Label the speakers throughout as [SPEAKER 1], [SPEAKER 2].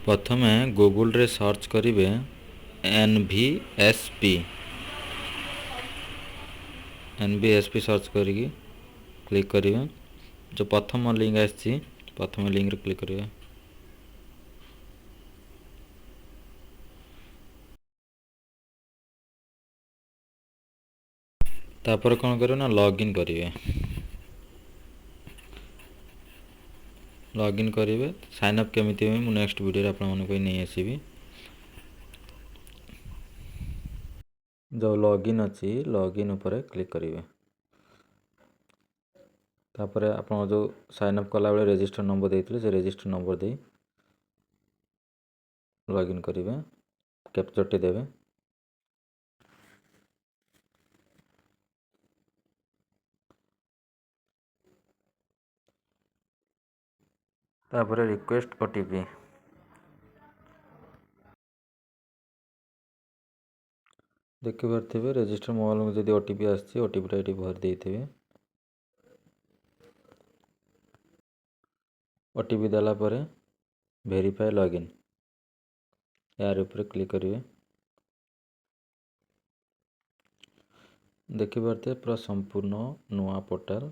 [SPEAKER 1] प्रथमे गूगल रे सर्च करेंगे एनवीएसपी एनवीएसपी सर्च करिकी क्लिक करेंगे। जो प्रथम लिंक आसी प्रथम लिंक रे क्लिक करेंगे। तापर कौन करेंगे ना लॉगिन करेंगे। लॉगिन करेंगे साइन अप केमिति हुए मुझे नेक्स्ट वीडियो आप नहीं आसबि। जो लॉगिन अच्छी लॉगिन ऊपर क्लिक करेंगे। तापर आप जो साइन अप कला बेले रजिस्टर नंबर देते से रजिस्टर नंबर दे लॉगिन करेंगे। कैप्चर टी देवे। तापर रिक्वेस्ट ओटीपी देखिपे रजिस्टर मोबाइल में जब ओटीपी आसी ओटीपीटा ये भर देते। ओटीपी देला पर वेरीफाई लॉगिन यार ऊपर क्लिक करेंगे। देखिपे पूरा संपूर्ण नुआ पोर्टाल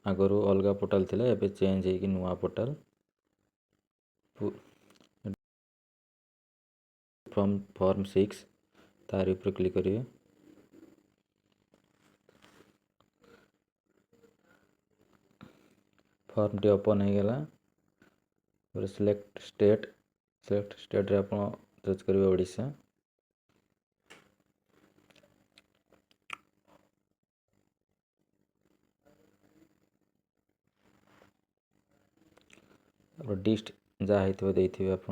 [SPEAKER 1] आगरू अलग पोर्टाल थिला एबे चेंज होगी नुआ पोर्टाल फ्रॉम फॉर्म 6 तार ऊपर क्लिक करेंगे। फॉर्म टी ओपन हो गला। सिलेक्ट स्टेट रे आप चूज करेंगे ओडिशा। डिस्ट जहाँ होते देते आप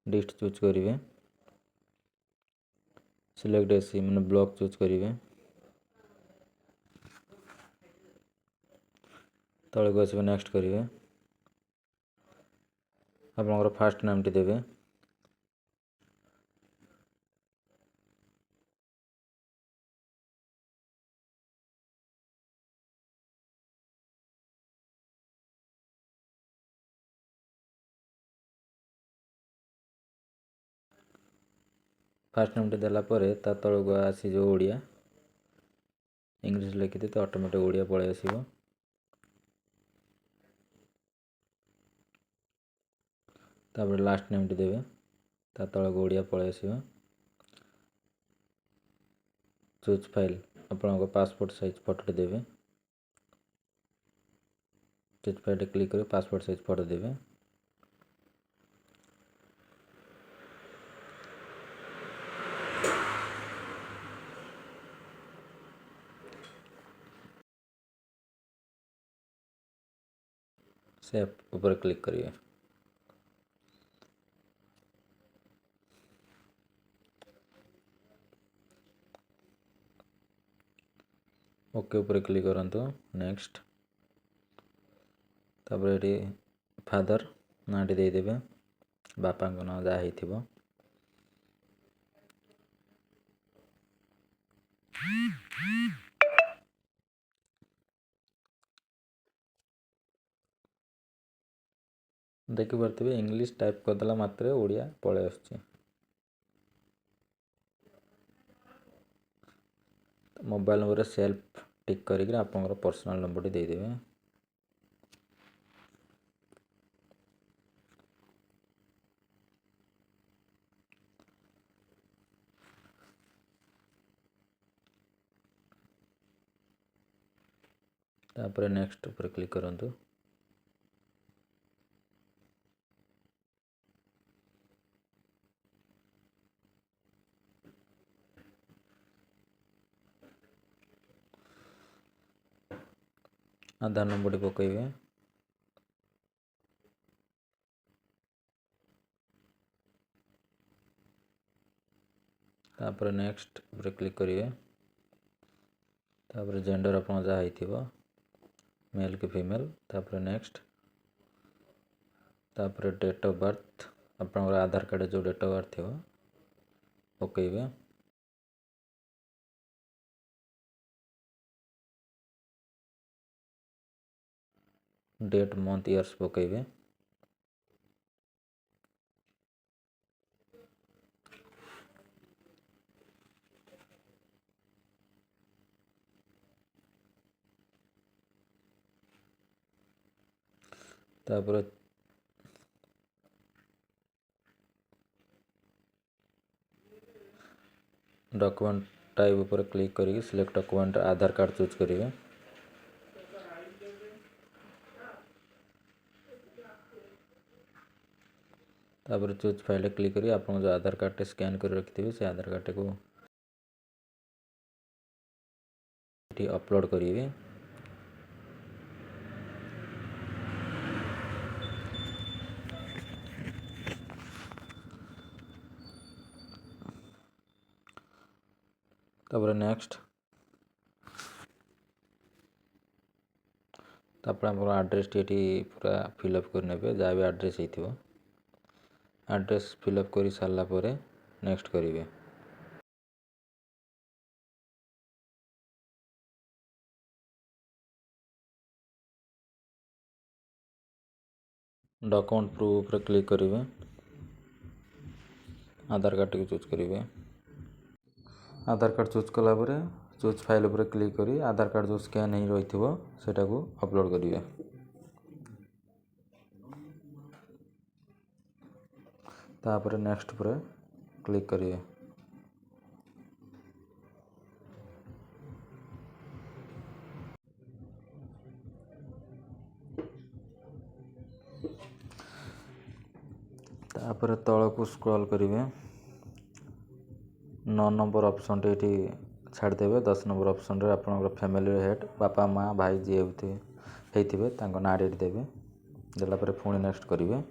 [SPEAKER 1] डिस्ट चूज करेंगे। सिलेक्ट एसी मैंने ब्लॉक चूज करेंगे। तले को आसवे नेक्स्ट करेंगे। आप फास्ट नाम टी देवे। फास्ट नाम टी देला परे ता तले को आसी जो ओडिया इंग्लिश लिखी तो ऑटोमेटिक ओडिया पलि आसो। तापर लास्ट नेम टी देवे ता तले को ओडिया पलि आसो। चूज फाइल आपन पासपोर्ट साइज फोटो देवे। चूज फाइल क्लिक कर पासपोर्ट साइज फोटो देवे। सेव ऊपर क्लिक करिए। ओके ऊपर क्लिक करंतु नेक्स्ट। तापर ये फादर नाटी देदेवे बापा ना जहाँ हो। देखिपे इंग्लिश टाइप करदेला मात्र ओडिया पलि आस। मोबाइल नंबर सेल्फ टिक करी आप पर्सनल नंबर टी देदेवे। तापर नेक्स्ट ऊपर क्लिक करंतु। आधार नंबर टी पकेबे। तापर नेक्स्ट ऊपर क्लिक करेंगे। तापर जेंडर आप जहाँ हो मेल कि फीमेल। तापर नेक्स्ट। तापर डेट ऑफ बर्थ आप आधार कार्ड जो डेट ऑफ बर्थ थी पकेबे। डेट मंथ इयर्स पकेबे। तापर डॉक्यूमेंट टाइप ऊपर क्लिक करिए select document Aadhaar card choose करिए। तापर चूज फाइल क्लिक करिए आप जो आधार कार्ड स्कैन कर रखिथे से आधार कार्ड को अपलोड करिए। तापर नेक्स्ट तापर आप एड्रेस टी पूरा फिलअप करने जहाँ भी एड्रेस हो एड्रेस फिलअप कर सारा पर नेक्स्ट करेंगे। डॉक्यूमेंट प्रूफ पर क्लिक करेंगे आधार कार्ड को चूज करेंगे। आधार कार्ड चूज कलापर चूज फाइल पर क्लिक करी आधार कार्ड जो स्कैन हो रही सेटा को अपलोड करेंगे। तापर नेक्स्ट पर क्लिक करिए। तापर तल को स्क्रॉल करेंगे 9 नंबर ऑप्शन टे छाड़देवे 10 नंबर ऑप्शन रे आपनकर फैमिली हेड बापा माँ भाई जी होते ना डेट देवे देला पर पुणी नेक्स्ट करेंगे।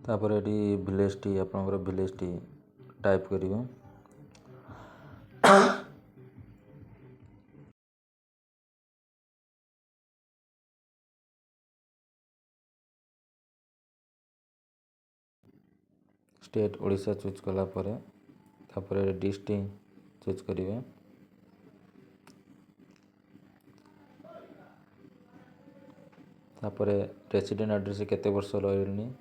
[SPEAKER 1] तापर ये विलेज टी आपनकर विलेज टी टाइप करेंगे। स्टेट ओडिशा चूज कलापर तापर डिस्ट्रिक्ट चूज करेंगे। तापर रेसिडेंट एड्रेस केते वर्ष रही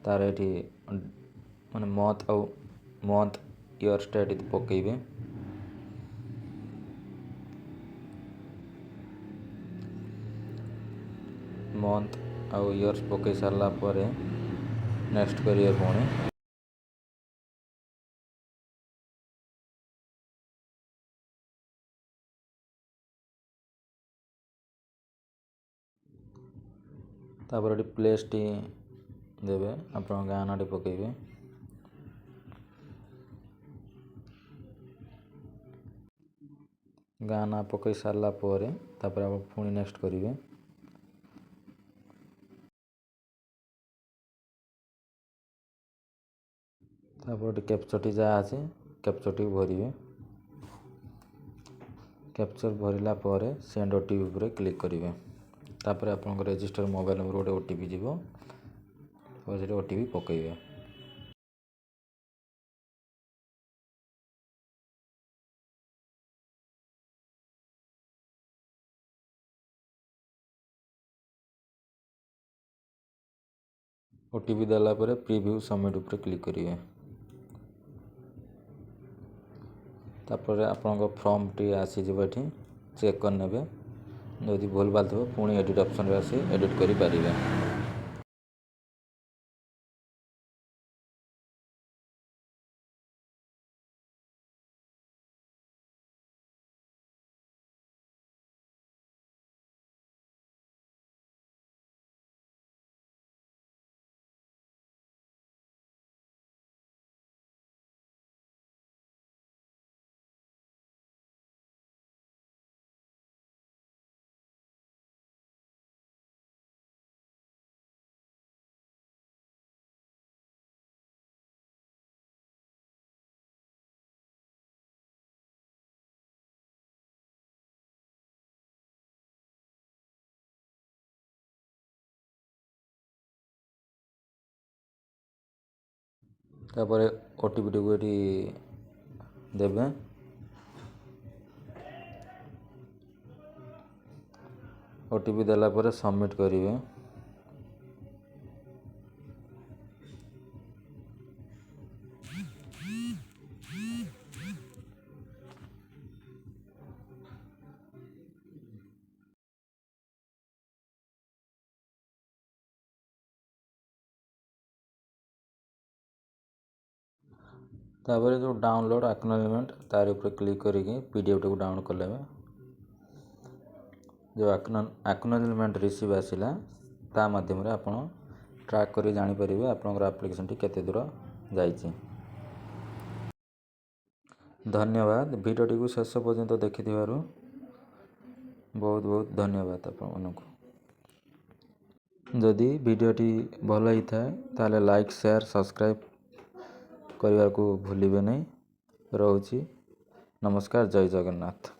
[SPEAKER 1] तार ये माने मंथ ईयर स्टेट पकेबे। मंथ आउ ईयर्स पकई सारा पर नेक्स्ट करिए पुणी। तापर ये प्लेस टी देवे आप गाँ ना पकेबे। गाँ ना पकई सारा पर तापर आप पुणी नेक्स्ट करेंगे। तापर कैप्चर जहाँ अच्छे कैप्चर टी भरिए। कैप्चर भरला पर सेंड ओटीपी पर क्लिक करेंगे। तापर आप रजिस्टर मोबाइल नंबर गोटे ओटीपी जीव से ओटीपी पकेबे। ओटीपी देला पर प्रीव्यू सबमिट पर क्लिक करेंगे। तापर आपन फॉर्म टी आसीज ये चेक करने जदि भूल भाल थो पुणी एडिट ऑप्शन रे आसी एडिट करि पारिबे। तापर ओटीपी को ये देवे। OTP देला पर सबमिट करेंगे। तापर जो डाउनलोड एक्नॉलेजमेंट तार ऊपर क्लिक करके PDF टाक डाउनलोड कर लेवे। जो एक्नॉलेजमेंट रिसीव आसिला ता माध्यम आपण ट्रैक करी जानि परिबे आपनकर एप्लिकेशन टी केते दूर जाइछि। धन्यवाद। वीडियोटी को शेष पर्यंत देखिथिबारु बहुत बहुत धन्यवाद आपण मानकु। जदि वीडियोटी भल ही थाए ताले लाइक शेयर सब्सक्राइब करने को भूलिबे नहीं। रहूछि। नमस्कार। जय जगन्नाथ।